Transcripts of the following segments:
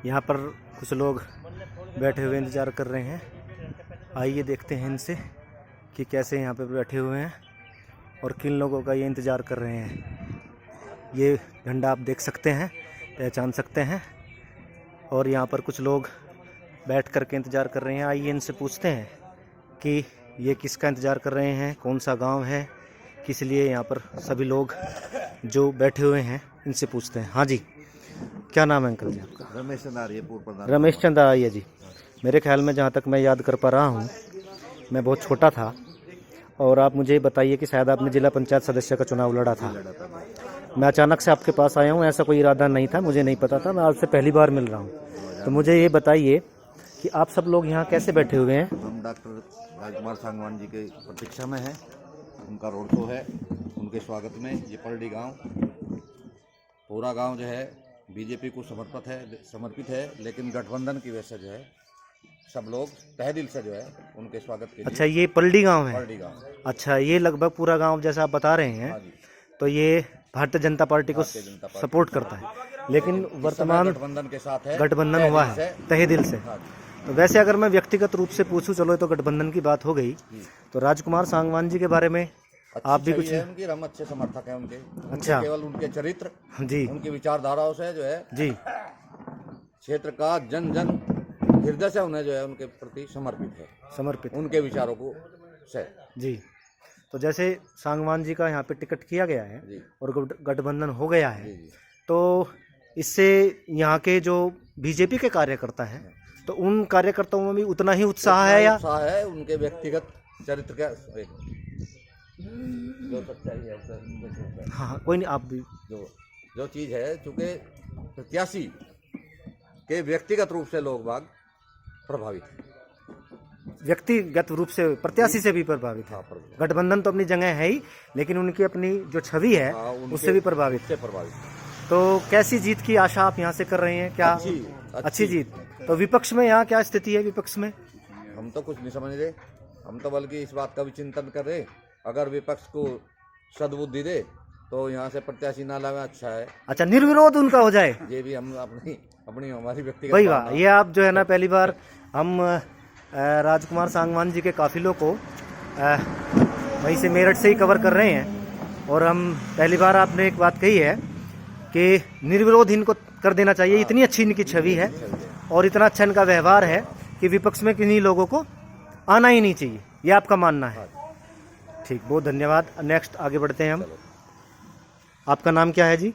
यहाँ पर कुछ लोग बैठे हुए इंतज़ार कर रहे हैं। आइए देखते हैं इनसे कि कैसे यहाँ पे बैठे हुए हैं और किन लोगों का ये इंतज़ार कर रहे हैं। ये झंडा आप देख सकते हैं, पहचान सकते हैं। और यहाँ पर कुछ लोग बैठ कर के इंतज़ार कर रहे हैं। आइए इनसे पूछते हैं कि ये किसका इंतज़ार कर रहे हैं, कौन सा गांव है, किस लिए यहाँ पर सभी लोग जो बैठे हुए हैं, इनसे पूछते हैं। हाँ जी, क्या नाम है अंकल जी आपका? रमेश चंद्र आर्य, पूर्व प्रधान। रमेश चंद्र आर्य जी। मेरे ख्याल में जहाँ तक मैं याद कर पा रहा हूँ, मैं बहुत छोटा था और आप मुझे बताइए कि शायद आपने जिला पंचायत सदस्य का चुनाव लड़ा था। मैं अचानक से आपके पास आया हूँ, ऐसा कोई इरादा नहीं था, मुझे नहीं पता था, मैं आपसे पहली बार मिल रहा हूँ। तो मुझे ये बताइए कि आप सब लोग यहाँ कैसे बैठे हुए हैं? हम डॉक्टर राजकुमार सांगवान जी के प्रतीक्षा में हैं। उनका रोड शो है, उनके स्वागत में ये परडी गांव, पूरा गांव जो है बीजेपी को समर्पित है, लेकिन गठबंधन की वजह से जो है सब लोग तहे दिल से जो है उनके स्वागत के लिए। अच्छा, ये पलडी गांव है? परडी गांव। अच्छा, ये लगभग पूरा गांव जैसा आप बता रहे हैं, तो ये भारतीय जनता पार्टी को सपोर्ट करता है, लेकिन वर्तमान गठबंधन के साथ है, गठबंधन हुआ है तहे दिल से। तो वैसे अगर मैं व्यक्तिगत रूप से पूछूं, चलो तो गठबंधन की बात हो गई, तो राजकुमार सांगवान जी के बारे में आप भी कुछ? उनकी हम अच्छे समर्थक हैं उनके। अच्छा, केवल उनके चरित्र जी, उनकी विचारधाराओं से जो है जी, क्षेत्र का जन जन हृदय से उन्हें जो है उनके प्रति समर्पित उनके विचारों को से जी। तो जैसे सांगवान जी का यहाँ पे टिकट किया गया है और गठबंधन हो गया है, तो इससे यहाँ के जो बीजेपी के कार्यकर्ता हैं, तो उन कार्यकर्ताओं में भी उतना ही उत्साह है? या उत्साह है उनके व्यक्तिगत चरित्र का जो सच्चाई है। हाँ, कोई नहीं, आप भी जो चीज है, चूंकि प्रत्याशी के व्यक्तिगत रूप से लोग बाग प्रभावित है, व्यक्तिगत रूप से प्रत्याशी से भी प्रभावित है। गठबंधन तो अपनी जगह है ही, लेकिन उनकी अपनी जो छवि है उससे भी प्रभावित है। तो कैसी जीत की आशा आप यहाँ से कर रहे हैं? क्या अच्छी जीत? तो विपक्ष में यहाँ क्या स्थिति है? विपक्ष में हम तो कुछ नहीं समझ रहे, हम तो बल्कि इस बात का भी चिंतन कर रहे, अगर विपक्ष को सद्बुद्धि दे तो यहाँ से प्रत्याशी ना लावे अच्छा है। अच्छा, निर्विरोध उनका हो जाए, ये भी हम अपनी हमारी व्यक्तिगत वही बात। ये आप जो है ना, पहली बार हम राजकुमार सांगवान जी के काफिलों को वहीं से मेरठ से ही कवर कर रहे हैं, और हम पहली बार आपने एक बात कही है कि निर्विरोध इनको कर देना चाहिए। इतनी अच्छी इनकी छवि है और इतना अच्छा इनका व्यवहार है कि विपक्ष में किन्हीं लोगों को आना ही नहीं चाहिए, ये आपका मानना है? ठीक, बहुत धन्यवाद। नेक्स्ट आगे बढ़ते हैं हम। आपका नाम क्या है जी?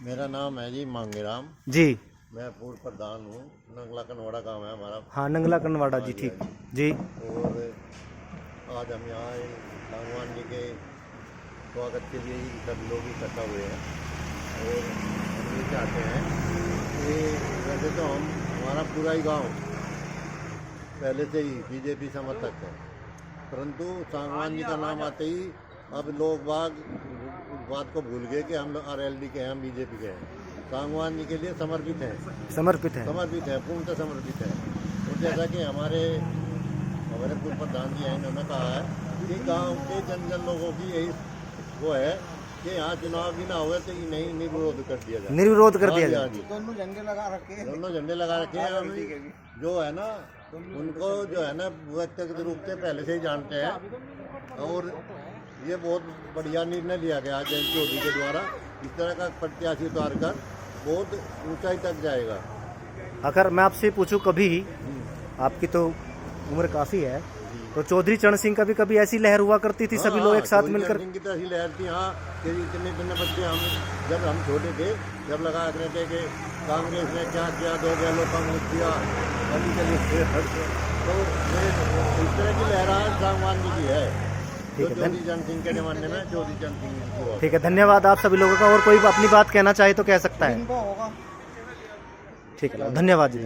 मेरा नाम है जी मांगेराम जी। मैं पूर्व प्रधान हूँ। नंगला कनवाड़ा गांव है हमारा। हाँ, नंगला कनवाड़ा जी, ठीक जी। और आज हम यहाँ सांगवान जी के स्वागत के लिए ही सब लोग इकट्ठा हुए हैं, और हम ये चाहते हैं कि वैसे तो हमारा पूरा ही गांव पहले से ही बीजेपी समर्थक है, परंतु सांगवान जी का नाम आते ही अब लोग बाग बात को भूल गए कि हम आरएलडी के हैं, हम बीजेपी के हैं। सांगवान जी के लिए समर्पित है, पूर्णतः समर्पित है। और जैसा कि हमारे पूर्व प्रधान जी हैं, इन्होंने कहा है कि गांव के जन जन लोगों की यही वो है कि यहाँ चुनाव भी ना हुए तो नहीं निर्विरोध कर दिया जाए। निर्विरोध कर दिया जाए। दोनों झंडे लगा रखे हैं। जो है ना, उनको जो है ना व्यक्तिगत रूप से पहले से ही जानते हैं, और ये बहुत बढ़िया निर्णय लिया गया आज जयंत चौधरी के द्वारा। इस तरह का प्रत्याशी उतार कर बहुत ऊंचाई तक जाएगा। अगर मैं आपसे पूछूं, कभी आपकी तो उम्र काफी है, तो चौधरी चरण सिंह का भी कभी ऐसी लहर हुआ करती थी? सभी लोग एक साथ मिलकर की तो ऐसी लहर थी। हाँ, इतने बच्चे जब हम छोटे थे, जब लगा रहे थे कि कांग्रेस ने क्या किया, 2 गैलों का मुझ किया, तो इस तरह की लहर आज सांगवान जी की है। चौधरी चरण सिंह के जमाने में चौधरी चरण सिंह। ठीक है, धन्यवाद आप सभी लोगों का। और कोई अपनी बात कहना चाहे तो कह सकता है। ठीक है, धन्यवाद जी।